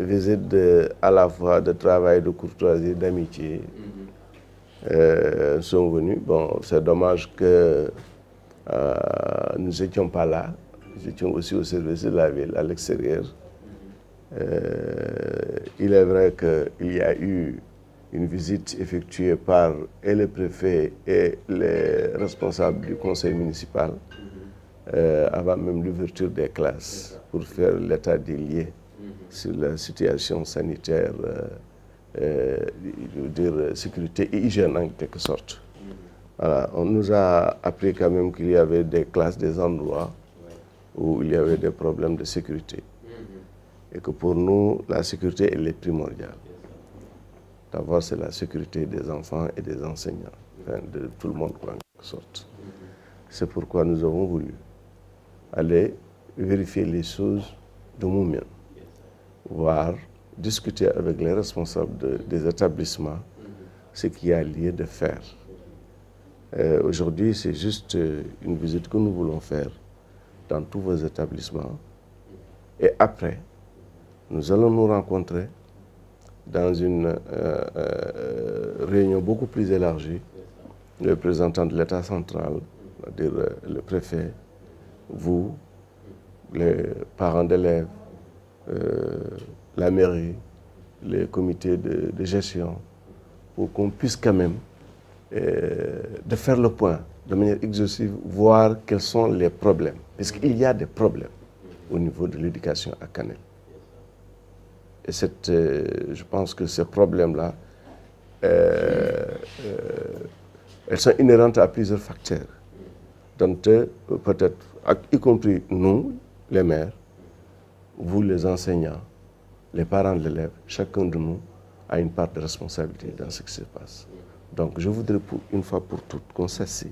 visite à la fois de travail, de courtoisie, d'amitié. Sont venus. Bon, c'est dommage que nous n'étions pas là. Nous étions aussi au service de la ville, à l'extérieur. Il est vrai qu'il y a eu une visite effectuée par et le préfet et les responsables du conseil municipal avant même l'ouverture des classes pour faire l'état des lieux sur la situation sanitaire, je veux dire sécurité et hygiène en quelque sorte. Voilà, on nous a appris quand même qu'il y avait des classes, des endroits où il y avait des problèmes de sécurité. Et que pour nous, la sécurité, elle est primordiale. D'abord, c'est la sécurité des enfants et des enseignants, enfin, de tout le monde, en quelque sorte. C'est pourquoi nous avons voulu aller vérifier les choses de nous-mêmes, voir, discuter avec les responsables des établissements ce qu'il y a lieu de faire. Aujourd'hui, c'est juste une visite que nous voulons faire dans tous vos établissements. Et après, nous allons nous rencontrer dans une réunion beaucoup plus élargie, le représentant de l'État central, c'est-à-dire le préfet, vous, les parents d'élèves, la mairie, les comités de gestion, pour qu'on puisse quand même de faire le point de manière exhaustive, voir quels sont les problèmes. Parce qu'il y a des problèmes au niveau de l'éducation à Kanel. Et je pense que ces problèmes-là, elles sont inhérentes à plusieurs facteurs. Donc peut-être, y compris nous, les maires, vous les enseignants, les parents de l'élève, chacun de nous a une part de responsabilité dans ce qui se passe. Donc je voudrais une fois pour toutes qu'on s'assied,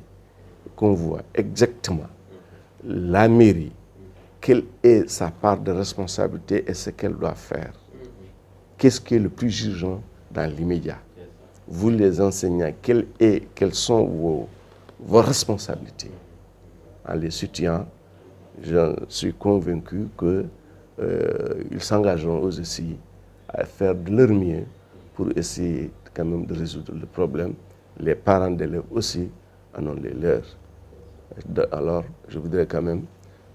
qu'on voit exactement la mairie, quelle est sa part de responsabilité et ce qu'elle doit faire. Qu'est-ce qui est le plus urgent dans l'immédiat? Vous les enseignants, quelles sont vos responsabilités? En les soutiennant, je suis convaincu qu'ils s'engageront aussi à faire de leur mieux pour essayer quand même de résoudre le problème. Les parents d'élèves aussi en ont les leurs. Alors, je voudrais quand même,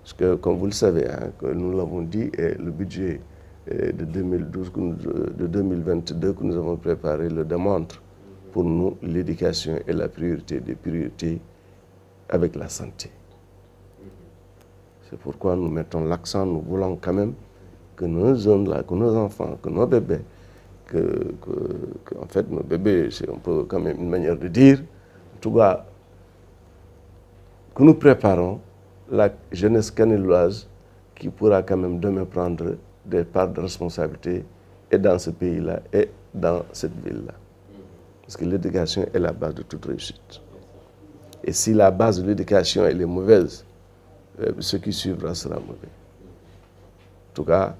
parce que comme vous le savez, hein, que nous l'avons dit, et le budget de 2022 que nous avons préparé le démontre. Pour nous, l'éducation est la priorité des priorités avec la santé. C'est pourquoi nous mettons l'accent, nous voulons quand même que nos jeunes-là, que nos enfants, que nos bébés, en fait, nos bébés, c'est un peu quand même une manière de dire, en tout cas, que nous préparons la jeunesse canéloise qui pourra quand même demain prendre des parts de responsabilité et dans ce pays-là et dans cette ville-là. Parce que l'éducation est la base de toute réussite. Et si la base de l'éducation est mauvaise, ce qui suivra sera mauvais. En tout cas,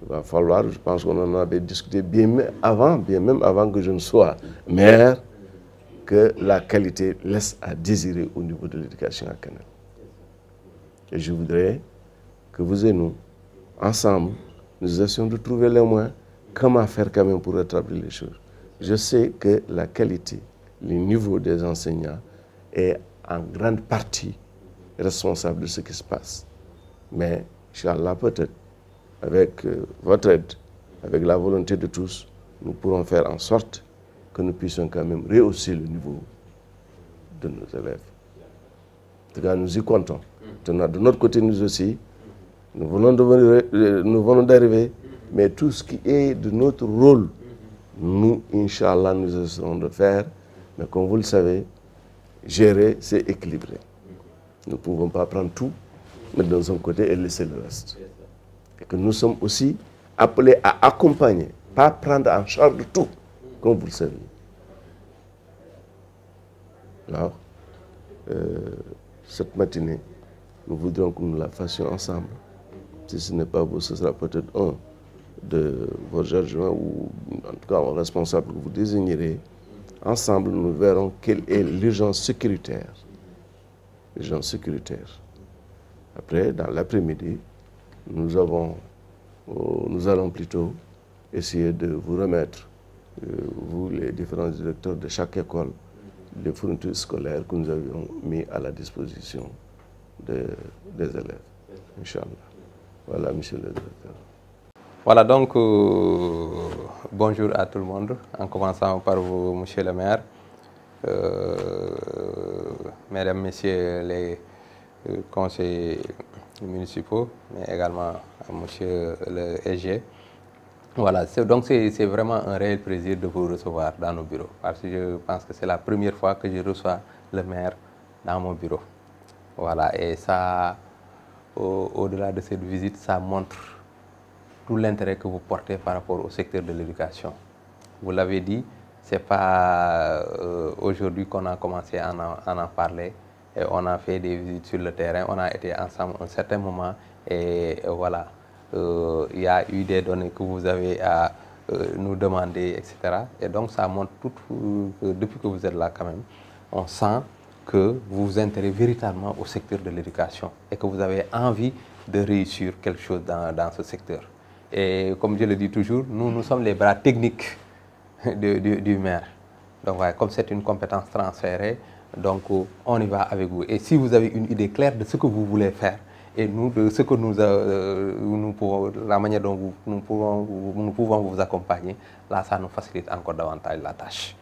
il va falloir, je pense qu'on en avait discuté bien même avant que je ne sois maire, que la qualité laisse à désirer au niveau de l'éducation à Kanel. Et je voudrais que vous et nous, ensemble, nous essayons de trouver les moyens, comment faire quand même pour rétablir les choses. Je sais que la qualité, le niveau des enseignants est en grande partie responsable de ce qui se passe. Mais, Inch'Allah, peut-être, avec votre aide, avec la volonté de tous, nous pourrons faire en sorte que nous puissions quand même rehausser le niveau de nos élèves. En tout cas, nous y comptons. De notre côté, nous aussi, nous venons d'arriver, mais tout ce qui est de notre rôle, nous, Inch'Allah, nous essaierons de faire. Mais comme vous le savez, gérer, c'est équilibré. Nous ne pouvons pas prendre tout, mettre dans un côté et laisser le reste. Et que nous sommes aussi appelés à accompagner, pas prendre en charge de tout, comme vous le savez. Alors, cette matinée, nous voudrions que nous la fassions ensemble. Si ce n'est pas vous, ce sera peut-être un de vos adjoints ou en tout cas un responsable que vous désignerez. Ensemble, nous verrons quelle est l'urgence sécuritaire. L'urgence sécuritaire. Après, dans l'après-midi, nous allons plutôt essayer de vous remettre, vous les différents directeurs de chaque école, les fournitures scolaires que nous avions mis à la disposition des élèves. Inch'Allah. Voilà, monsieur le directeur. Voilà, donc bonjour à tout le monde, en commençant par vous, monsieur le maire, mesdames, messieurs les conseillers municipaux, mais également à monsieur le SG. Voilà, donc c'est vraiment un réel plaisir de vous recevoir dans nos bureaux, parce que je pense que c'est la première fois que je reçois le maire dans mon bureau. Voilà, et ça, au-delà de cette visite, ça montre tout l'intérêt que vous portez par rapport au secteur de l'éducation. Vous l'avez dit, ce n'est pas aujourd'hui qu'on a commencé à en parler, et on a fait des visites sur le terrain, on a été ensemble un certain moment, et voilà, il y a eu des données que vous avez à nous demander, etc. Et donc ça montre depuis que vous êtes là quand même, on sent que vous vous intéressez véritablement au secteur de l'éducation et que vous avez envie de réussir quelque chose dans ce secteur. Et comme je le dis toujours, nous sommes les bras techniques du maire. Donc voilà, comme c'est une compétence transférée, donc on y va avec vous. Et si vous avez une idée claire de ce que vous voulez faire, et nous, de ce que nous pouvons, la manière dont nous pouvons vous accompagner, là, ça nous facilite encore davantage la tâche.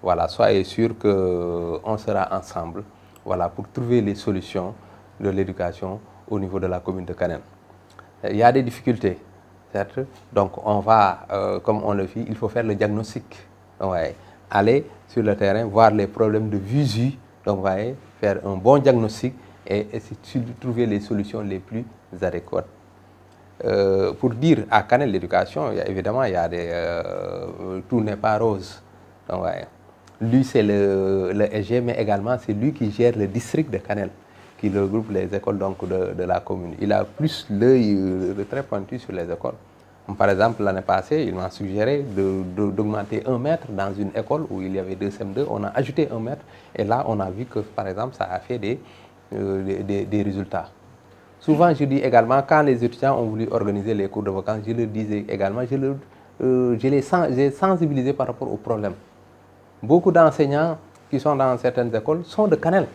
Voilà, soyez sûr qu'on sera ensemble, voilà, pour trouver les solutions de l'éducation au niveau de la commune de Kanel. Il y a des difficultés, certes. Donc, on va, comme on le fait, il faut faire le diagnostic. Donc, ouais, aller sur le terrain, voir les problèmes de visu, donc, ouais, faire un bon diagnostic et essayer de trouver les solutions les plus adéquates. Pour dire à Kanel l'éducation, évidemment, il y a tout n'est pas rose. Donc, ouais. Lui, c'est le SG, mais également c'est lui qui gère le district de Kanel, qui regroupe les écoles donc, de la commune. Il a plus l'œil très pointu sur les écoles. Par exemple, l'année passée, il m'a suggéré d'augmenter 1 mètre dans une école où il y avait 2 CM2. On a ajouté 1 mètre et là, on a vu que, par exemple, ça a fait des résultats. Souvent, je dis également, quand les étudiants ont voulu organiser les cours de vacances, je leur disais également, j'ai sensibilisé par rapport aux problèmes. Beaucoup d'enseignants qui sont dans certaines écoles sont de Kanel.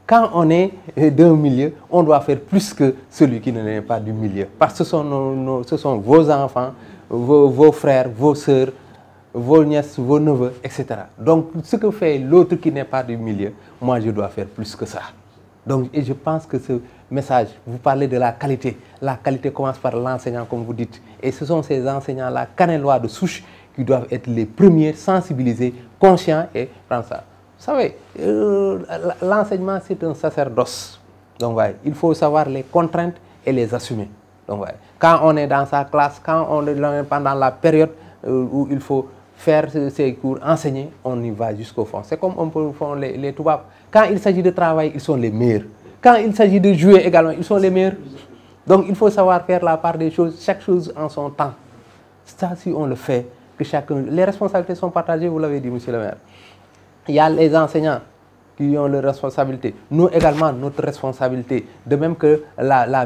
Quand on est d'un milieu, on doit faire plus que celui qui n'est pas du milieu. Parce que ce sont vos enfants, vos frères, vos sœurs, vos nièces, vos neveux, etc. Donc, ce que fait l'autre qui n'est pas du milieu, moi, je dois faire plus que ça. Donc, et je pense que ce message, vous parlez de la qualité. La qualité commence par l'enseignant, comme vous dites. Et ce sont ces enseignants-là, Kanelois de souche, qui doivent être les premiers sensibilisés, conscients et prendre ça. Vous savez, l'enseignement, c'est un sacerdoce. Donc, ouais, il faut savoir les contraintes et les assumer. Donc, ouais, quand on est dans sa classe, quand on est pendant la période où il faut faire ces cours, enseigner, on y va jusqu'au fond. C'est comme on peut faire les toubabs. Quand il s'agit de travail, ils sont les meilleurs. Quand il s'agit de jouer également, ils sont les meilleurs. Donc, il faut savoir faire la part des choses, chaque chose en son temps. Ça, si on le fait, que chacun, les responsabilités sont partagées, vous l'avez dit, monsieur le maire. Il y a les enseignants qui ont leurs responsabilités. Nous également, notre responsabilité, de même que la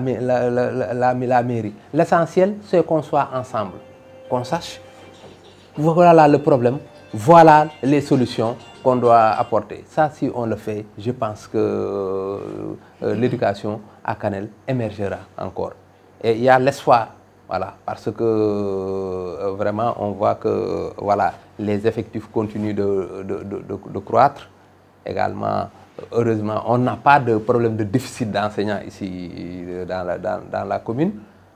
mairie. L'essentiel, c'est qu'on soit ensemble, qu'on sache, voilà le problème, voilà les solutions qu'on doit apporter. Ça, si on le fait, je pense que l'éducation à Kanel émergera encore. Et il y a l'espoir. Voilà, parce que vraiment, on voit que voilà, les effectifs continuent de croître. Également, heureusement, on n'a pas de problème de déficit d'enseignants ici dans la commune.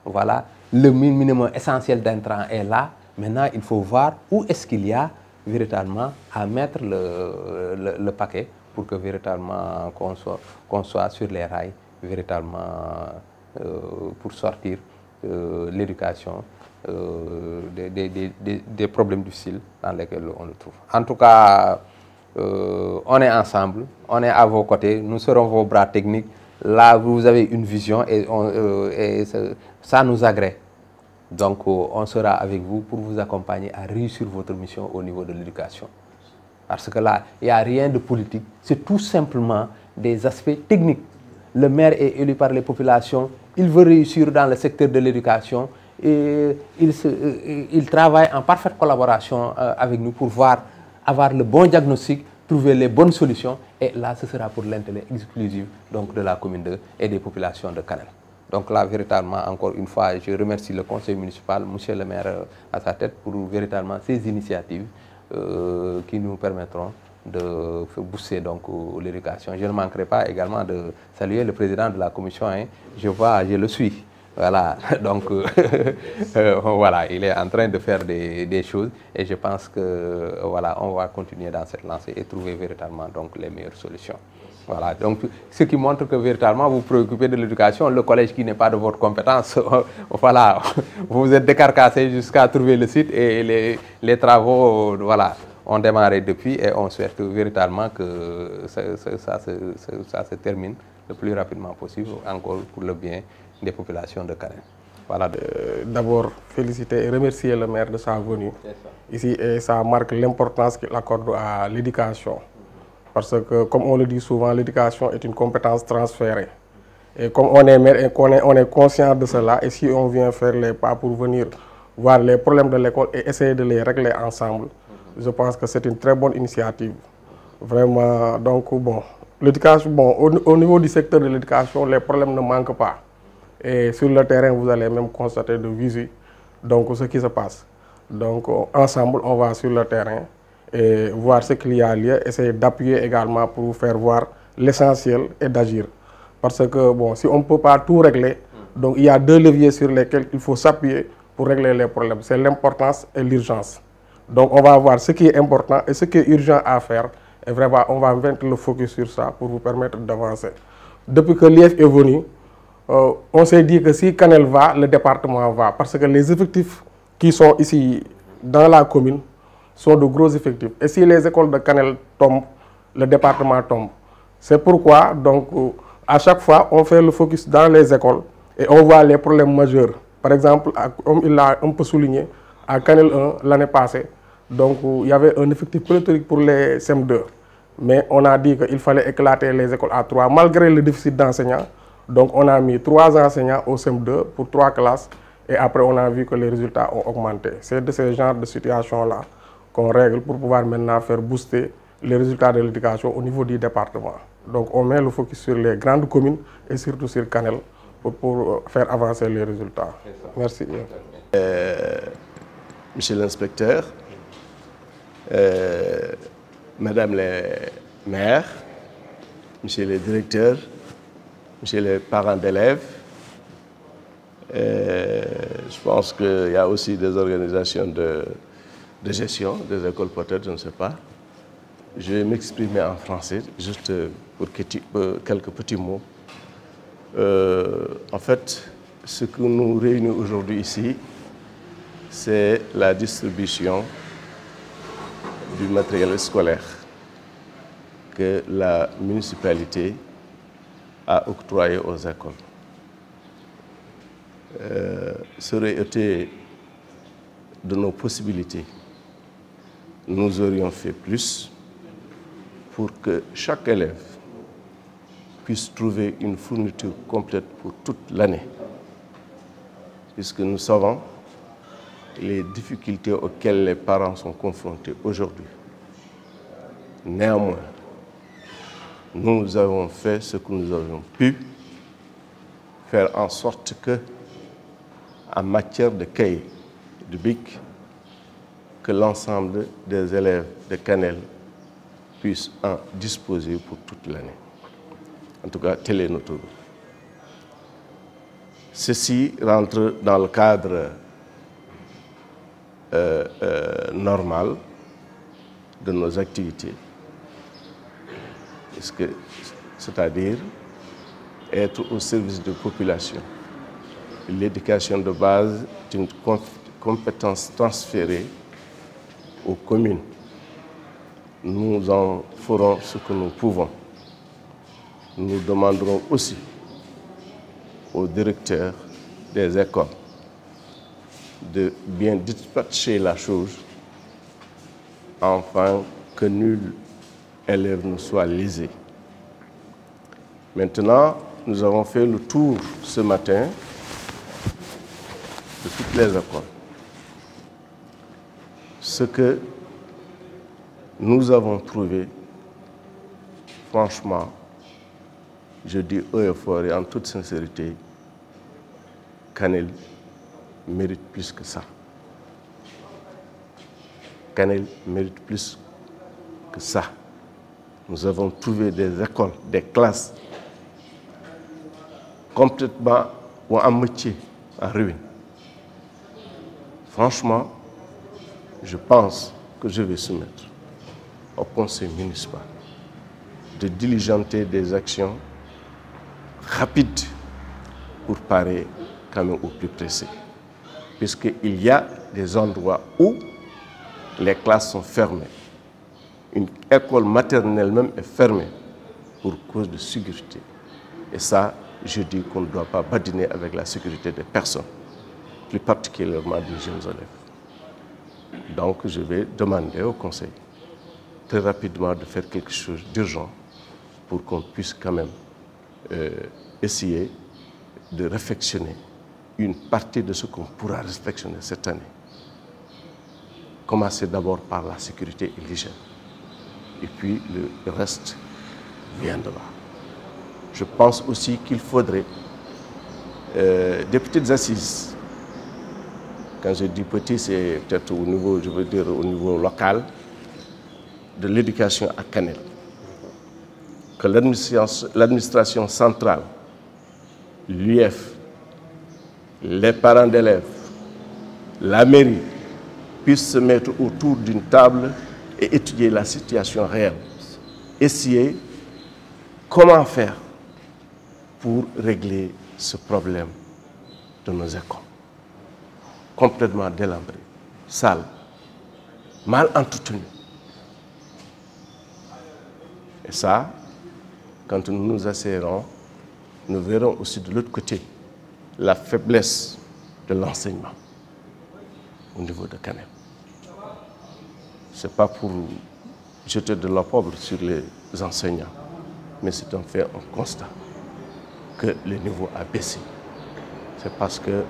Voilà, le minimum essentiel d'intrants est là. Maintenant, il faut voir où est-ce qu'il y a véritablement à mettre le paquet pour que véritablement qu'on soit sur les rails, véritablement pour sortir l'éducation des problèmes difficiles dans lesquels on le trouve. En tout cas, on est ensemble, on est à vos côtés, nous serons vos bras techniques. Là, vous avez une vision et ça nous agrée. Donc, on sera avec vous pour vous accompagner à réussir votre mission au niveau de l'éducation. Parce que là, il n'y a rien de politique, c'est tout simplement des aspects techniques. Le maire est élu par les populations, il veut réussir dans le secteur de l'éducation il travaille en parfaite collaboration avec nous pour avoir le bon diagnostic, trouver les bonnes solutions. Et là, ce sera pour l'intérêt exclusif donc, de la commune et des populations de Kanel. Donc là, véritablement, encore une fois, je remercie le conseil municipal, monsieur le maire à sa tête, pour véritablement ces initiatives qui nous permettront de booster l'éducation. Je ne manquerai pas également de saluer le président de la commission. Hein. Je le suis. Voilà, donc voilà, il est en train de faire des choses et je pense que voilà, on va continuer dans cette lancée et trouver véritablement donc les meilleures solutions. Voilà, donc ce qui montre que véritablement vous vous préoccupez de l'éducation, le collège qui n'est pas de votre compétence, voilà, vous vous êtes décarcassé jusqu'à trouver le site et les travaux, voilà, ont démarré depuis et on souhaite véritablement que ça se termine le plus rapidement possible, encore pour le bien des populations de Kanel. Voilà. D'abord, féliciter et remercier le maire de sa venue ici et ça marque l'importance qu'il accorde à l'éducation. Parce que, comme on le dit souvent, l'éducation est une compétence transférée. Et comme on est maire et on est conscient de cela, et si on vient faire les pas pour venir voir les problèmes de l'école et essayer de les régler ensemble, je pense que c'est une très bonne initiative. Vraiment, donc bon, l'éducation, bon, au niveau du secteur de l'éducation, les problèmes ne manquent pas. Et sur le terrain, vous allez même constater de visu donc, ce qui se passe. Donc, ensemble, on va sur le terrain et voir ce qu'il y a lieu, essayer d'appuyer également pour vous faire voir l'essentiel et d'agir. Parce que, bon, si on ne peut pas tout régler, donc il y a deux leviers sur lesquels il faut s'appuyer pour régler les problèmes. C'est l'importance et l'urgence. Donc, on va voir ce qui est important et ce qui est urgent à faire. Et vraiment, on va mettre le focus sur ça pour vous permettre d'avancer. Depuis que l'IEF est venu, on s'est dit que si Kanel va, le département va. Parce que les effectifs qui sont ici dans la commune sont de gros effectifs. Et si les écoles de Kanel tombent, le département tombe. C'est pourquoi, donc, à chaque fois, on fait le focus dans les écoles et on voit les problèmes majeurs. Par exemple, comme il l'a un peu souligné, à Kanel 1, l'année passée, donc, il y avait un effectif pléthorique pour les CM2. Mais on a dit qu'il fallait éclater les écoles à 3, malgré le déficit d'enseignants. Donc, on a mis 3 enseignants au CM2 pour 3 classes. Et après, on a vu que les résultats ont augmenté. C'est de ce genre de situation-là qu'on règle pour pouvoir maintenant faire booster les résultats de l'éducation au niveau du département. Donc, on met le focus sur les grandes communes et surtout sur Kanel pour faire avancer les résultats. Merci. Monsieur l'inspecteur, Madame les maires, Monsieur les directeurs, Monsieur les parents d'élèves, je pense qu'il y a aussi des organisations de gestion, des écoles peut-être, je ne sais pas. Je vais m'exprimer en français, juste pour quelques petits mots. En fait, ce que nous réunit aujourd'hui ici, c'est la distribution du matériel scolaire que la municipalité a octroyé aux écoles. Ça aurait été de nos possibilités. Nous aurions fait plus pour que chaque élève puisse trouver une fourniture complète pour toute l'année. Puisque nous savons les difficultés auxquelles les parents sont confrontés aujourd'hui. Néanmoins, nous avons fait ce que nous avions pu, faire en sorte que, en matière de cahiers, de bic, que l'ensemble des élèves de Kanel puissent en disposer pour toute l'année. En tout cas, tel est notre but. Ceci rentre dans le cadre normal de nos activités, c'est-à-dire être au service de la population. L'éducation de base est une compétence transférée aux communes. Nous en ferons ce que nous pouvons. Nous demanderons aussi aux directeurs des écoles de bien dispatcher la chose afin que nul élève ne soit lésé. Maintenant, nous avons fait le tour ce matin de toutes les écoles. Ce que nous avons trouvé, franchement, je dis haut et fort et en toute sincérité, Kanel mérite plus que ça. Kanel mérite plus que ça. Nous avons trouvé des écoles, des classes complètement ou en métier, en ruine. Franchement, je pense que je vais soumettre au conseil municipal de diligenter des actions rapides pour parer quand même au plus pressé. Puisqu'il y a des endroits où les classes sont fermées. Une école maternelle même est fermée pour cause de sécurité. Et ça, je dis qu'on ne doit pas badiner avec la sécurité des personnes, plus particulièrement des jeunes élèves. Donc, je vais demander au conseil très rapidement de faire quelque chose d'urgent pour qu'on puisse quand même essayer de réfectionner une partie de ce qu'on pourra réfectionner cette année. Commencer d'abord par la sécurité et l'hygiène. Et puis le reste viendra. Je pense aussi qu'il faudrait des petites assises. Quand je dis petit, c'est peut-être au niveau, je veux dire au niveau local, de l'éducation à Kanel. Que l'administration centrale, l'UF, les parents d'élèves, la mairie, puissent se mettre autour d'une table et étudier la situation réelle. Essayer comment faire pour régler ce problème de nos écoles. Complètement délabrées, sales, mal entretenues. Et ça, quand nous nous asseyerons, nous verrons aussi de l'autre côté la faiblesse de l'enseignement au niveau de Kanel. Ce n'est pas pour jeter de l'opprobre sur les enseignants, mais c'est un fait, un constat que le niveau a baissé. C'est parce qu'il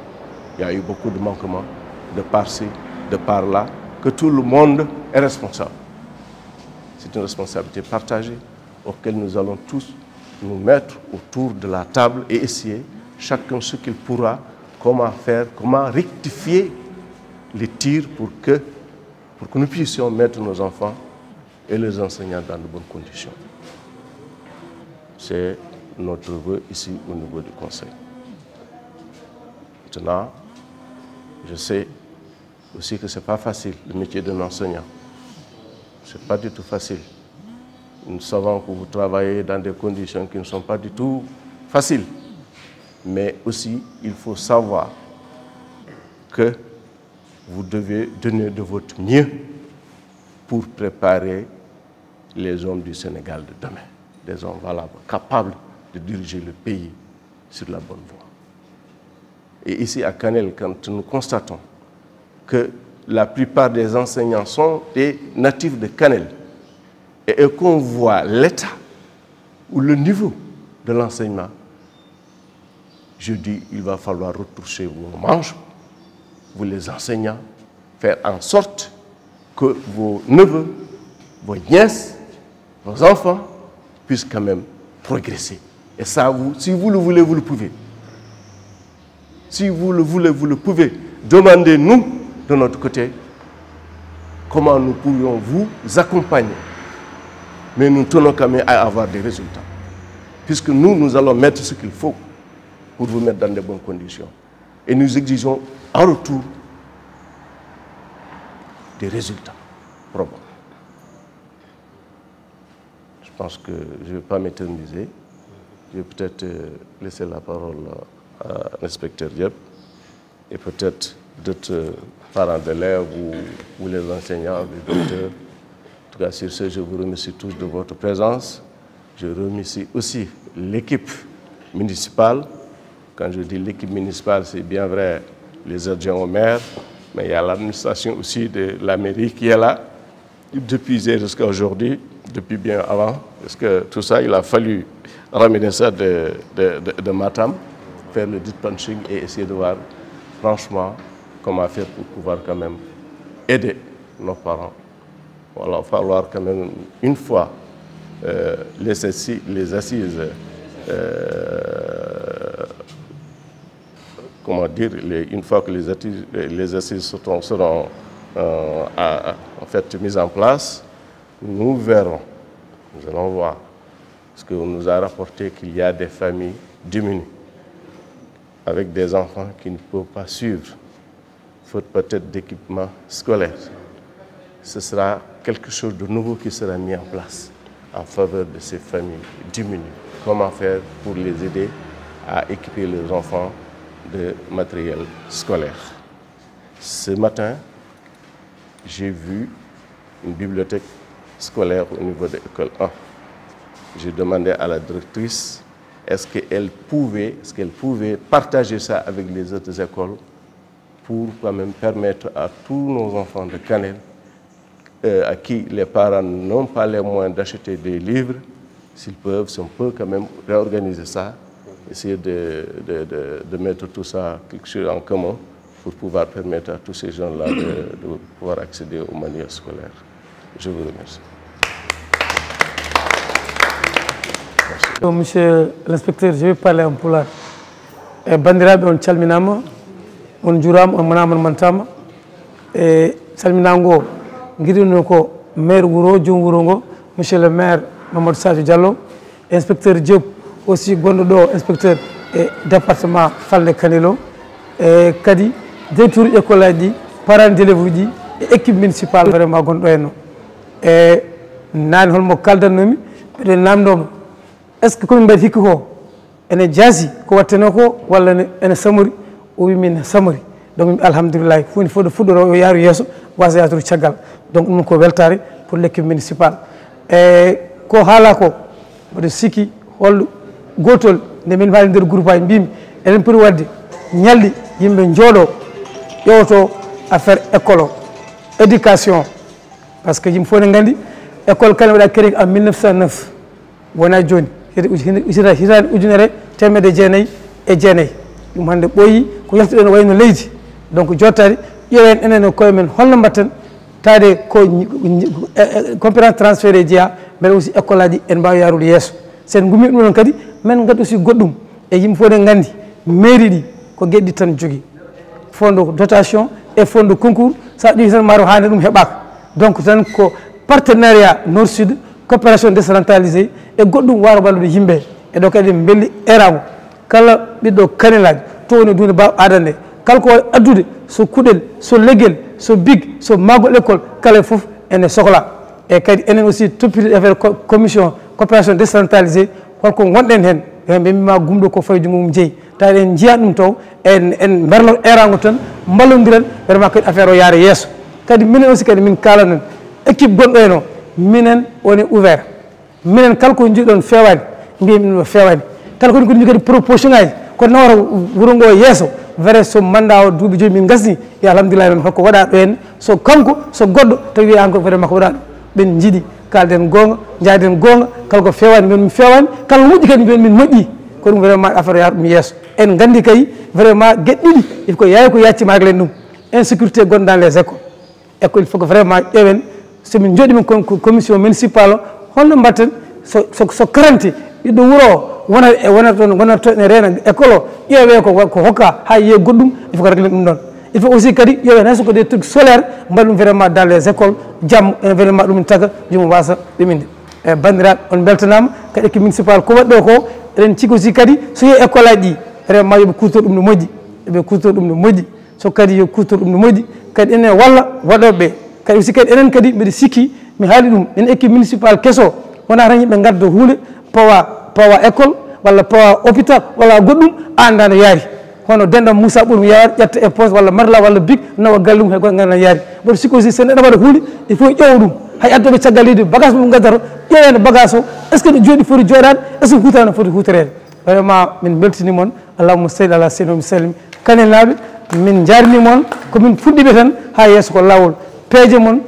y a eu beaucoup de manquements de par-ci, de par-là, que tout le monde est responsable. C'est une responsabilité partagée auquel nous allons tous nous mettre autour de la table et essayer, chacun ce qu'il pourra, comment faire, comment rectifier les tirs pour que nous puissions mettre nos enfants et les enseignants dans de bonnes conditions. C'est notre vœu ici au niveau du conseil. Maintenant, je sais aussi que ce n'est pas facile, le métier d'un enseignant. Ce n'est pas du tout facile. Nous savons que vous travaillez dans des conditions qui ne sont pas du tout faciles. Mais aussi, il faut savoir que vous devez donner de votre mieux pour préparer les hommes du Sénégal de demain. Des hommes valables, capables de diriger le pays sur la bonne voie. Et ici à Kanel, quand nous constatons que la plupart des enseignants sont des natifs de Kanel et qu'on voit l'état ou le niveau de l'enseignement, je dis il va falloir retoucher vos manches, vous les enseignants, faire en sorte que vos neveux, vos nièces, vos enfants puissent quand même progresser. Et ça, si vous le voulez, vous le pouvez. Si vous le voulez, vous le pouvez. Demandez-nous de notre côté comment nous pourrions vous accompagner. Mais nous tenons quand même à avoir des résultats. Puisque nous allons mettre ce qu'il faut pour vous mettre dans de bonnes conditions. Et nous exigeons en retour des résultats probants. Je pense que je ne vais pas m'éterniser. Je vais peut-être laisser la parole à l'inspecteur Diep et peut-être d'autres parents d'élèves ou les enseignants, les docteurs. En tout cas, sur ce, je vous remercie tous de votre présence. Je remercie aussi l'équipe municipale. Quand je dis l'équipe municipale, c'est bien vrai les adjoints au maire, mais il y a l'administration aussi de la mairie qui est là, depuis hier jusqu'à aujourd'hui, depuis bien avant, parce que tout ça, il a fallu ramener ça de Matam, faire le dit punching et essayer de voir franchement comment faire pour pouvoir quand même aider nos parents. Il va falloir quand même une fois les assises, comment dire, une fois que les assises seront en fait mises en place, nous verrons, nous allons voir, parce qu'on nous a rapporté qu'il y a des familles diminuées, avec des enfants qui ne peuvent pas suivre, faute peut-être d'équipement scolaire. Ce sera quelque chose de nouveau qui sera mis en place en faveur de ces familles diminuées. Comment faire pour les aider à équiper leurs enfants de matériel scolaire. Ce matin, j'ai vu une bibliothèque scolaire au niveau de l'école 1. J'ai demandé à la directrice est-ce qu'elle pouvait partager ça avec les autres écoles pour quand même permettre à tous nos enfants de Kanel, à qui les parents n'ont pas les moyens d'acheter des livres, s'ils peuvent, si on peut quand même réorganiser ça, essayer de mettre tout ça quelque chose en commun pour pouvoir permettre à tous ces gens-là de pouvoir accéder aux manuels scolaires. Je vous remercie. Merci. Monsieur l'inspecteur, je vais parler en pulaar. Bandiraɓe on calminama, on juurama, on manama, on mantama. Salminago guiɗino ko maire wuro, joom wuro ngo, monsieur le maire Mamadou Sadio Diallo, inspecteur Diop aussi gonɗo ɗo inspecteur département Falde Kanelo, kadi directeur école aji ɗi, parents d'élèves uji et équipe municipale vraiment gonɗo henno. Nani holmo kaldannomi mbiɗen namdoma est ce que komin mbaɗi hikka ko ene jaasi ko watteno ko walla ene samori o wi min samori donc alhamdoulillahi funi fof ɗo fuɗɗoro o yaaru yeeso wasa yatoru caggal donc ɗum ko weltare pour l' équipe municipale ko haala ko mboɗo sikki holɗo gotol nde min mbawi nder groupe aji mbimi eɗen poti wadde ñalɗi yimɓe jooɗo ƴewoto affaire école o éducation par ce que yimɓe fof ne gandi école kane waɗa créé en 1909 wona joni hitande ujunere temedde jeenayyi e jeenayyi ɗum hande ɓooyi ko yaltuɗen wayno leydi donc jottade ƴeewen enen e koye men holno mbatten tawde ko compétence transféré jeeya mbeɗa aussi école aji en mbawi yarude yesso sen gummi ɗum noon kadi men gaddi aussi goɗɗum e yimɓe fof ne gandi mairie ɗi ko gueɗɗi tan jogui fond de dotation et fond de concours sa ƴeewi tan maro hande ɗum heeɓaka donc tan ko partenariat nord sud coopération décentralisée e goɗɗum waro wallude yimɓe e ɗo kadi belli erago kala ɓiɗɗo kanelaji to woni dunde baw adande kala ko wawi addude so kuɗel so leguel so big so magol école kala foof ene sohla e kadi enen aussi toppiti affaire commission coopération décentralisée holko gonɗen hen ɓe mbima gumɗo ko fayi jungo mum jeeyi taw en jiiya ɗum taw en berlo erago tan ballodiren vraiment kadi affaire o yaara yesso kadi minen aussi kadi min kalanen équipe gonɗo hen o minen woni ouvert minen kala ko jiiɗon fewani mbiyami ɗum fewani kala koni koɗi kadi proposition ngaji ko nawata wuuro ngo yesso vrai so manda o duuɓi joyi min gasni yo alhamdulillah men holko waɗa ɗo hen so kanko so goɗɗo tawi wiya ko vraiment ko waɗa ɗo ɓen jiiɗi kalden gonga jaaden gonga kala ko fewani mbiyen min fewani kala moƴƴi kadi mbiyen min moƴƴi ko ɗum vraiment affaire yaara ɗum yesso en gandi kay vraiment gueɗɗiɗi il faut ko yawi ko yaccima haglen ɗum insécurité gonɗo dans les écoles école il faut que vraiment ƴeewen somin jooɗi min commission municipale o holno mbatten so karante ɓiɗɗo wuuro o wonata ne reena école o ƴeewe ko hokka ha yiye goɗɗum il faut ko réglen ɗum ɗon il faut aussi kadi ƴeewen hayso ko des trucs solaire mbaɗa ɗum vraiment dans les écoles jaam vraiment ɗum taga jomum wasa ɗuminde e bandiraɓe on beltanama kadi équipe municipal ko waɗɗo ko eɗen cikki aussi kadi so yeehi école aji ɗi vraiment yoɓe kutor ɗum no moƴƴi eɓe kutor ɗum no moƴƴi so kadi yo kutor ɗum no moƴƴi kadi enen walla waɗoɓe kadi aussi kadi enen kadi mbiɗa sikki mi haali ɗum en équipe municipal kesso wona tan yimɓe gadda huule pawa école walla pawa hôpital walla goɗɗum anda no yaari hono denɗam Moussa ɓuur mi yawat ƴetta e poche walla marla walla big nawa gallum hay goto ganda yaari mboɗo sikki aussi sen ɗeɗa waɗa huule il faut ƴeewa ɗum hay addoɓe caggal leydi bagage mum gaddata ƴeewene bagage o est ce que ɗo jooɗi foti jooɗade est ce que hutano foti hutorede vraiment min beltinimon allahumma salli ala seydina mi sallim kanen naaɓe min jarnimon komin fuɗɗiɓe tan ha yesso ko lawol peeje mon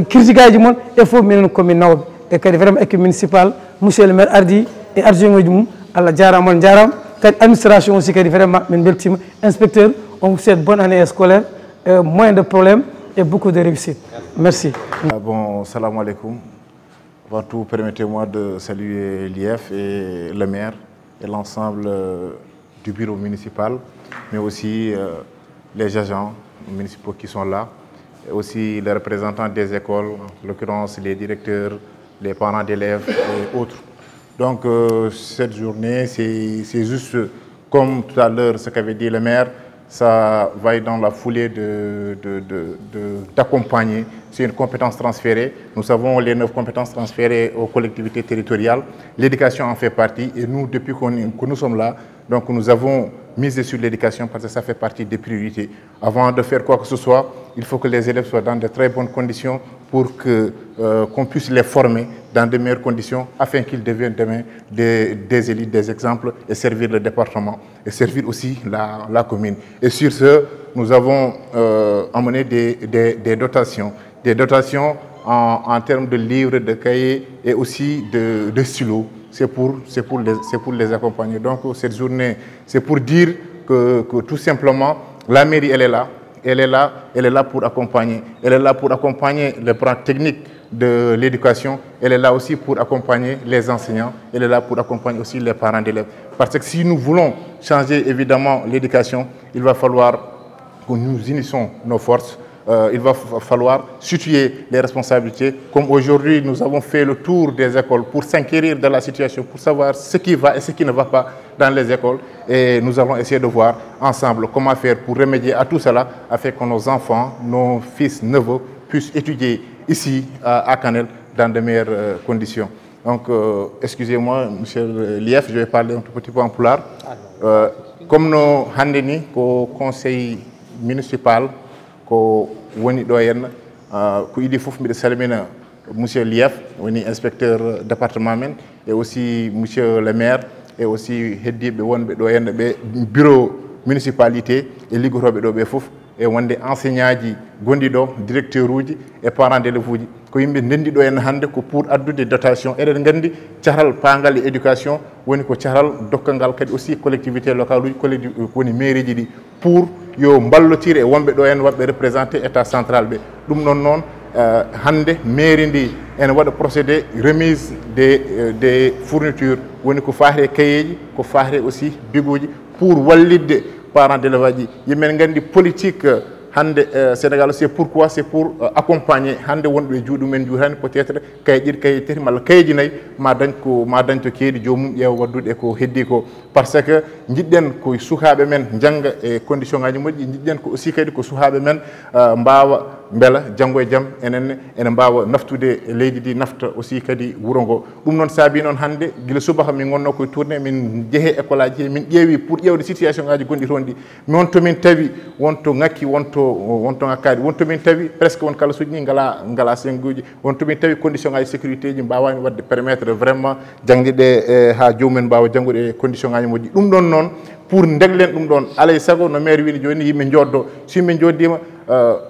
critique aji mon e fof minen komin nawɓe e kadi vraiment équipe municipal monsieur le maire ardi e adjoint uji mum allah jarama on jarama kadi administration aussi kadi vraiment min beltima inspecteur On vous souhaite bonne année scolaire, moins de problèmes et beaucoup de réussite. Merci. Bon, salam alaikum. Avant tout, permettez-moi de saluer l'IF et le maire et l'ensemble du bureau municipal, mais aussi les agents municipaux qui sont là, et aussi les représentants des écoles, en l'occurrence les directeurs, les parents d'élèves et autres. Donc cette journée, c'est juste comme tout à l'heure ce qu'avait dit le maire, ça va dans la foulée d'accompagner. C'est une compétence transférée. Nous avons les 9 compétences transférées aux collectivités territoriales. L'éducation en fait partie et nous, depuis que nous sommes là, donc nous avons misé sur l'éducation parce que ça fait partie des priorités. Avant de faire quoi que ce soit, il faut que les élèves soient dans de très bonnes conditions pour qu'on puisse les former dans de meilleures conditions afin qu'ils deviennent demain des élites, des exemples et servir le département et servir aussi la commune. Et sur ce, nous avons amené des dotations. Des dotations en termes de livres, de cahiers et aussi de stylos. C'est pour les accompagner. Donc cette journée, c'est pour dire que tout simplement, la mairie, elle est là. Elle est là pour accompagner. Elle est là pour accompagner les plans techniques de l'éducation. Elle est là aussi pour accompagner les enseignants. Elle est là pour accompagner aussi les parents d'élèves. Parce que si nous voulons changer évidemment l'éducation, il va falloir que nous unissions nos forces. Il va falloir situer les responsabilités. Comme aujourd'hui, nous avons fait le tour des écoles pour s'inquérir de la situation, pour savoir ce qui va et ce qui ne va pas dans les écoles. Et nous allons essayer de voir ensemble comment faire pour remédier à tout cela, afin que nos enfants, nos fils, neveux puissent étudier ici à Kanel dans de meilleures conditions. Donc, excusez-moi, monsieur l'IF, je vais parler un tout petit peu en pulaar. Comme nous handeni au conseil municipal, ko woni ɗo henna ko idi fof mbiɗa salmina monsieur l'IF woni inspecteur département men et aussi monsieur le maire et aussi heddiɓe wonɓe ɗo henna ɓe bureau municipalité e liggotoɓe ɗo ɓe fof e wonde enseignant ji gonɗi ɗo directeur uji et parents d'élèves uji ko yimɓe ndendi ɗo henna hannde ko pour addude dotation eɗen nganndi cahral paangal e éducation woni ko cahral dokkalngal kadi aussi collectivité locale uji woni mairie ji ɗi pour yo mballotire e wonɓe ɗo hen waɓɓe représenté état central ɓe ɗum ɗon noon hannde mairie ndi ene waɗa procédé remise des fournitures woni ko faati e cahier ko faati aussi biguji pour wallidde parents d'élèves aji yimɓe nganndi politique hande Sénégal c'est pourquoi c'est pour accompagner hande wonɓe juuɗumen juutani peut-être kaye ɗiɗi kaye tati malla kayeji nayyi ma dañ to keedi jomum ƴeewa waddude ko heddi ko par ce que jiɗɗen ko sukaɓe men jangga e condition ngaji moƴƴi jiɗɗen ko aussi kadi ko sukaɓe men mbawa beela janggo e jaam ene mbawa naftude leydi ndi nafta aussi kadi wuuro ngo ɗum noon saabi noon hande guila subaka min gonno koye tourné min jeehe école aji he min ƴeewi pour ƴewde situation ngaji gonɗi toon ɗi mi wonto min tawi wonto ngakki wonto ngakkadi wonto min tawi presque won kala suuji ni ngala senguji wonto min tawi condition ngaji sécurité ji mbawani wadde permettre vraiment jangdeɗe ha jomumen mbawa janggude e condition ngaji moƴƴi ɗum ɗon noon pour deglen ɗum ɗon alay saago no maire wiini joni yimɓe joddo so yimɓe joddima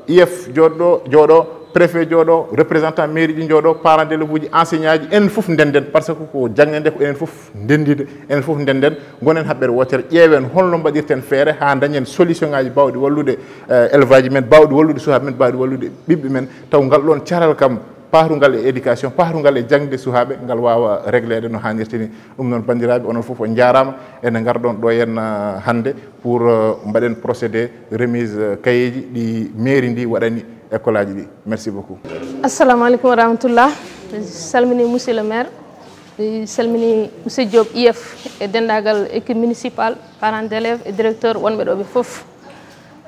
IF jooɗo préfet jooɗo représentant mairie ji jooɗo parents d'élèves uji enseignant ji enen fof ndenden par ce que ko jangde ko enen fof ndendide enen fof ndenden gonen haɓɓere wotere ƴeewen holno mbaɗirten feere ha dañen solution ngaji bawɗi wallude élevage men bawɗi wallude sukaɓe men bawɗi wallude ɓiɓɓe men taw ngal ɗon caral kam paarugal e éducation paarugal e jangde sukaɓe ngal wawa réglede no hannirta ni ɗum noon bandiraɓe onon fof on jarama ene garɗon ɗo henna hannde pour mbaɗen procédé remise cahier ji ɗi mairie ndi waɗani école aji ɗi merci beaucoup. Assalamu aleykum wa rahmatullah. Salmini monsieur le maire, salmini monsieur Diop IF e dendagal équipe municipale parents d'élèves et directeur wonɓe ɗo ɓe fof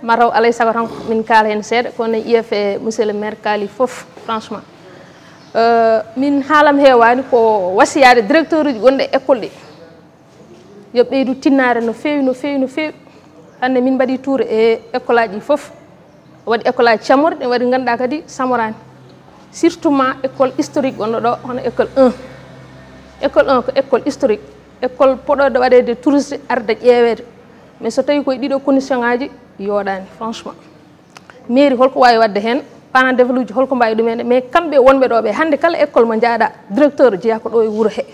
mataw alay sago tan min kaala hen seeɗa kono IF e monsieur le maire kaali fof franchement min haalam heewani ko wasiyade directeur uji gonɗe école ɗi yo ɓeydu tinnare no feewi no feewi no feewi hande min mbaɗi tour e école aji ɗi fof waɗi école aji camorɗe waɗi ganduɗa kadi samorani surtout ma école historique gonɗo ɗo hono école 1 école 1 ko école historique école poɗode waɗede touriste arde ƴeewede mais so tawi koye ɗiɗo condition ngaji yooɗani franchement mairie holko wawi wadde hen parents d'élèves uji holko mbawi ɗumene mais kamɓe wonɓe ɗo ɓe hande kala école mo jaaɗa directeur jeeya ko ɗo e wuuro he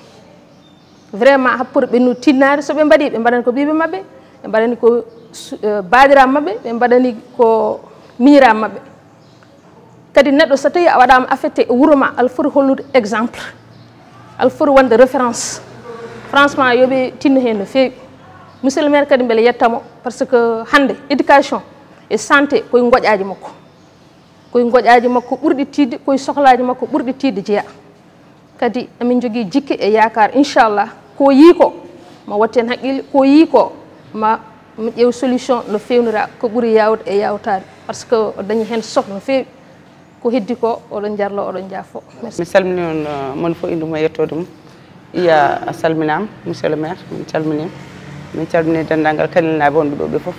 vraiment happore ɓennu tinnare soɓe mbaɗi ɓe mbaɗan ko ɓiɓe mabɓe ɓe mbaɗani ko baadiraɓe maɓɓe ɓe mbaɗani ko miñiraɓe maɓɓe kadi neɗɗo so tawi a waɗama affecté e wuuro ma aɗa foti hollude exemple aɗa foti wonde référence franchement yoɓe tinno hen no fewi monsieur le maire kadi beele yettamo par ce que hande éducation e santé koye goƴaji makko koye goƴaji makko ɓurɗi tidde koye sohlaji makko ɓurɗi tidde jeeya kadi amin jogui jikke e yakar inchallah ko yii ko ma watte hen haqqille ko yii ko ma ƴeew solution no fewnira ko ɓuuri yawde e yawtade par ce que o dañi hen sohla no fewi ko heddi ko oɗon jarlo oɗon jaafo merci. mi salmini on mono fof induma yettode mum iya a salminama monsieur le maire min calmini dendagal kanilnaɓe wonɓe ɗo ɓe foof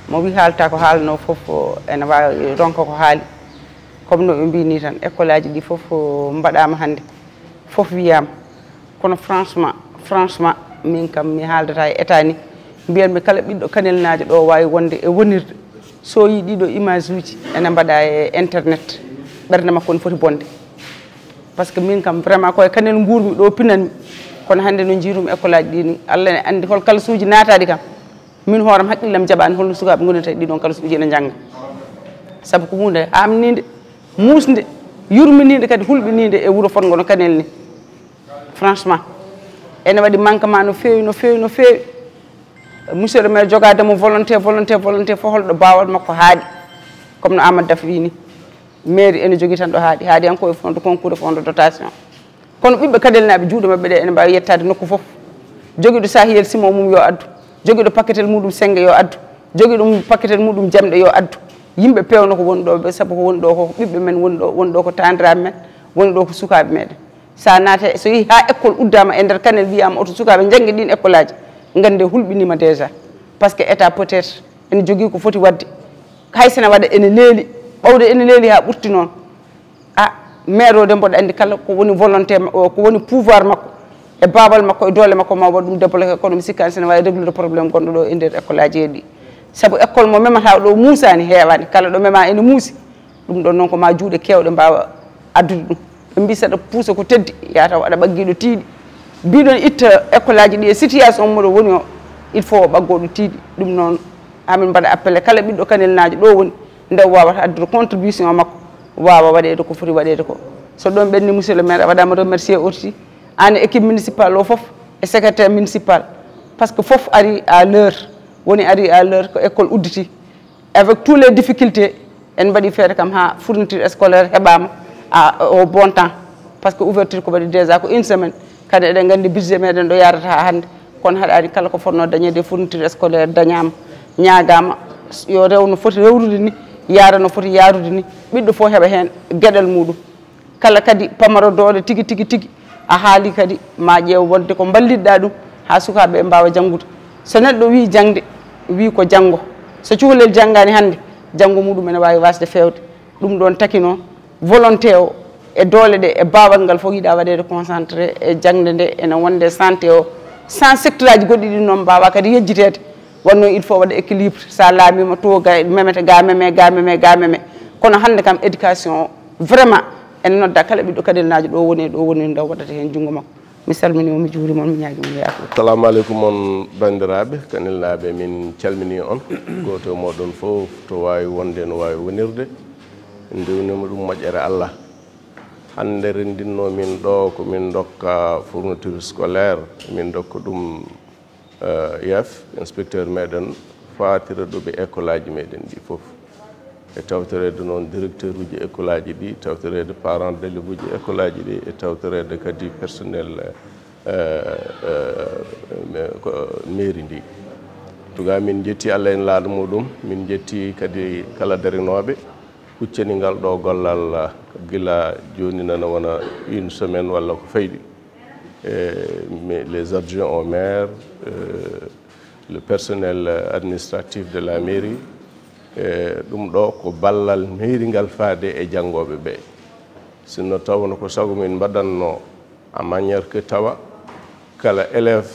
mo wi haalta ko haalno foof ene wawi ronka ko haali comme no ɓe mbini tan école aji ɗi foof mbaɗama hande foof wiyama kono franchement min kam mi haaldata e état ni mbiyanmi kala ɓiɗɗo kanelnajo ɗo wawi wonde e wonirde so yi ɗiɗo image uji ene mbaɗa e internet ɓerde makko ne foti bonde par ce que min kam vraiment koye kanel guurmi ɗo pinanmi kono hande no jiirumi école aji ɗi ni Allah ne andi hol kalasuji naataɗi kam min hooram haqqillam jaɓani holno sukaɓe gonirta ɗiɗon kalasuji ene jangga saabu ko hunde amnide musde yurminide kadi hulɓinide e wuuro fotgo no kanel ni franchement ene waɗi manquement no fewi monsieur le maire jogademo volonté fo holɗo bawal makko haaɗi comme no Amadou Daf wi ni mairie ene jogui tan ɗo haaɗi hanko e fond de concours e fond de dotation kono ɓiɓɓe kadelnaɓe juuɗe mabɓe ɗe ene mbawi yettade nokku foof jogui ɗo sahiyel simo mum yo addu jogui ɗo paquetel muɗum sengge yo addu jogui ɗum paquetel muɗum jamɗe yo addu yimɓe pewno ko woni ɗo ɓe saabu ko woni ɗo ko ɓiɓɓe men woni ɗo ko tandiraɓe men woni ɗo ko sukaɓe meɗen sa naate so yeehi ha école uddama e nder kanel wiyama oto sukaɓe janggue ɗin école aji gande hulɓinima déjà par ce que état peut être ene jogui ko foti wadde haysene waɗa ene leeli ɓawde ene leeli ha ɓurti noon maire o de mboɗo andi kala ko woni volonté ko woni pouvoir makko e babal makko e doole makko ma waɗa ɗum développé kono mi sikkani sene wawi réglude probléme gonɗo ɗo e nder école aji heɗi saabu école mo memata ɗo muusani heewani kala ɗo mema ene muusi ɗum ɗon noon ko ma juuɗe kewɗe mbawa addude ɗum ɓe mbi saɗa puusa ko teddi yataw aɗa ɓagguiɗo tiiɗi mbiɗon itta école aji ɗi e situation moɗo woni o il faut o ɓaggoɗo tiiɗi ɗum noon hamin mbaɗa appelé kala ɓiɗɗo kanelnajo ɗo woni nde wawata addude contribution makko wawa waɗede ko foti waɗede ko so ɗon ɓenni monsieur le maire a waɗama remercier aussi an équipe municipal o foof e secrétaire municipal par ce que foof ari à l'heure woni ari à l'heure ko école udditi avec tous les difficultés en mbaɗi feere kam ha fourniture scolaire heɓama au bon temps par ce que ouverture ko waɗi déjà ko une semaine kadi eɗen gandi budget meɗen ɗo yarata ha hande kono haɗa ari kala ko fonno dañede fourniture scolaire dañama ñagama yo rew no foti rewrude ni yaara no foti yaarude ni ɓiɗɗo fof heeɓa hen gueɗal muɗum kala kadi pamaro dooɗe tigui a haali kadi ma ƴeew wonde ko ballidɗa ɗum ha sukaɓe mbawa janggude so neɗɗo wi jangde wi ko janggo so cukalel janggani hande janggo muɗum ene wawi wasde fewde ɗum ɗon taki noon volonté o e doole ɗe e bawal ngal fof yiiɗa waɗede concentré e jangde nde ene wonde santé o sans secteur aji goɗɗi ɗi noon mbawa kadi yejjitede wonno il faut waɗa équilibre sa laamima to memete ga meme kono hande kam éducation o vraiment en nodda kala ɓiɗɗo kadelnajo ɗo woni ndaw waɗata hen junggo makko mi salminima mi juurima on mi ñaguima yafude assalamu aleykum on bandiraɓe kanelnaɓe min calmini on goto moɗon fof to wawi wonde no wawi wonirde ndewnima ɗum moƴƴere Allah hande rendinno min ɗo ko min dokka fourniture scolaire min dokka ɗum IAF inspecteur meɗen fatira ɗo ɓe école aji meɗen ɗi foof e tawtorede noon directeur uji école aji ɗi tawtorede parent d'élève uji école aji ɗi e tawtorede kadi personnel mairie ndi tuga min jetti Allah en laaɗa muɗum min jetti kadi kala darinoɓe huccanigal ɗo gollal gila joni nana wona une semaine walla ko fayɗi les adjoints au maire le personnel administratif de la mairie ɗum ɗo ko ballal mairie ngal faade e janggoɓe ɓe sinno tawno ko sago min mbaɗanno en manière que tawa kala élève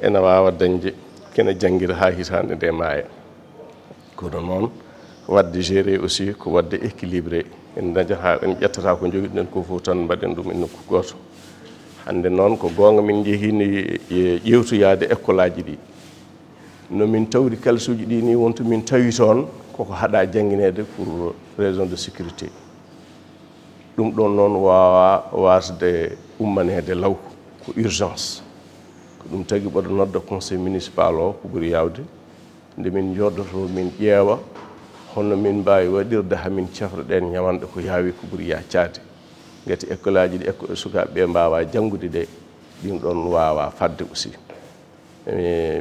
ene wawa dañde kene jangguira ha hitande nde maaya kono noon wadde géré aussi ko wadde équilibré en dañata en ƴettata ko joguiɗen ko fof tan mbaɗen ɗum e nokku goto hande noon ko gonga min jeehino ƴewtoyade école aji ɗi no min tawri kalsuji ɗi ni wonto min tawi toon koko haɗa jangguinede pour raison de sécurité ɗum ɗon noon wawa wasde ummanede law ko urgence ko ɗum tagui ɓeɗo nodda conseil municipal o ko ɓuuri yawde nde min joddoto min ƴeewa honno min mbawi waɗirde hamin cefreɗen ñamanɗe ko yaawi ko ɓuuri yaccade gati école aji ɗi sukaɓeɓe mbawa janggude de ɗin ɗon wawa fadde aussi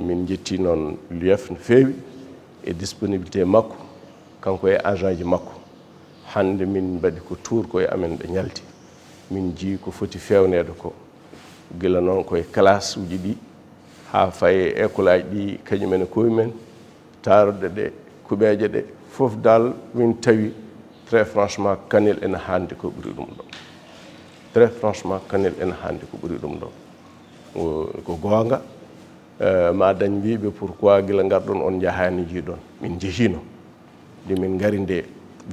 min jetti noon l'UF no feewi e disponibilité makko kanko e agent ji makko hande min mbaɗi ko tour koye amen ɓe ñalti min jii ko foti fewnede ko gila noon koye classe uji ɗi ha faye école aji ɗi kañumen e koyemumen taruɗe ɗe kuɓeje ɗe fof dal min tawi très franchement Kanel ene hande ko ɓuuri ɗum ɗo très franchement Kanel ene hande ko ɓuuri ɗum ɗo ko gonga ma dañ mbiɓe pourquoi gila garɗon on jahani jiiɗon min jehino nde min gari nde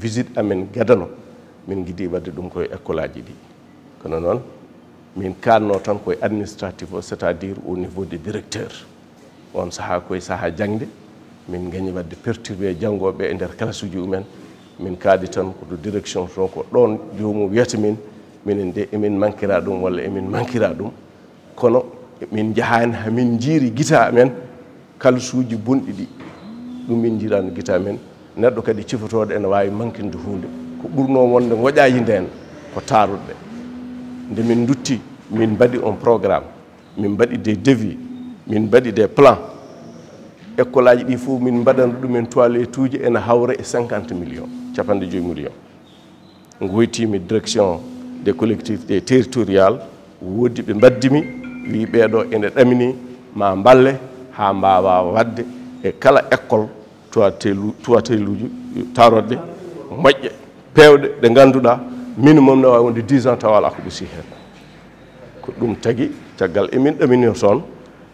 visite amen gadano min guiɗi wadde ɗum koye école aji ɗi kono noon min kanno tan koye administratif o c'est à dire au niveau des directeurs on saaha koye saaha jangde min gañi wadde perturbé janggoɓe e nder classe uji umen min kaadi tan koto direction ton ko ɗon jomum wiyata min minen de emin manquera ɗum walla emin manquera ɗum kono min jahani hamin jiiri guita amen kalsuji bonɗi ɗi ɗum min jiirano guita amen neɗɗo kadi cifotode ene wawi manquinde hunde ko ɓurno wonde goƴaji nden ko taruɗe nde min dutti min mbaɗi on programme min mbaɗi des devis min mbaɗi des plans école aji ɗi fof min mbaɗano ɗumen toilette uji ene hawra e 50 millions 50 millions goytimi direction des collectivités territoriales wodi ɓe mbaddimi wi ɓeɗo ene ɗamini ma balle ha mbawa wadde e kala école toiteluji tarodde moƴƴe pewɗe ɗe ganduɗa minimum ne wawi wonde 10 ans tawa ala ko ɓusi hen ko ɗum tagui caggal emin ɗamini toon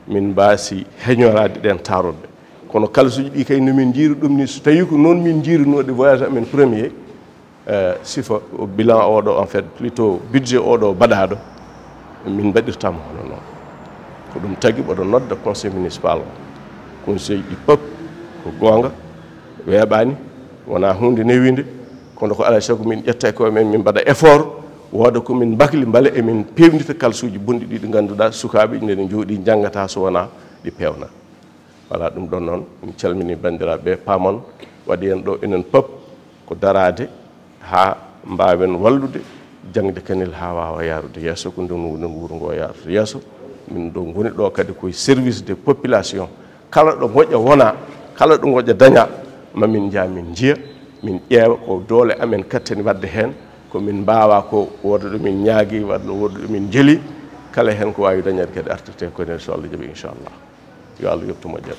min mbasi heñorade ɗen tarodɓe kono kalsuji ɗi kay nomin jiiri ɗum ni so tawi ko noon min jiirunoɗe voyage amen premier sifa bilan oɗo en fait plutôt budget oɗo baɗaɗo min mbaɗirtama hono noon ko ɗum tagui ɓeɗo nodda conseil municipal o conseil ɗi pop ko gonga weeɓani wona hunde newide kono ko alay saago min ƴetta koye men min mbaɗa effort wooda komin bakli beele emin pewndita kalsuji bonɗi ɗi ɗi ganduɗa sukaɓe nde jooɗi janggata so wona ɗi pewna voilà ɗum ɗon noon min calmini bandiraɓe pamon waɗi hen ɗo enen pop ko darade ha mbawen wallude jangde Kanel ha wawa yarude yesso ko ndon woni wuuro ngo yarude yesso min ɗo goni ɗo kadi koye service de population kala ɗo moƴƴa wona kala ɗo moƴƴa daña mamin jaa min jiiya min ƴeewa ko doole amen kattani wadde hen komin mbawa ko woda ɗo min ñaagui walla woda ɗo min jeeli kala hen ko wawi dañade kadi artirte ko nen so Allah jaaɓi inchallah yo Allah yettu moƴƴere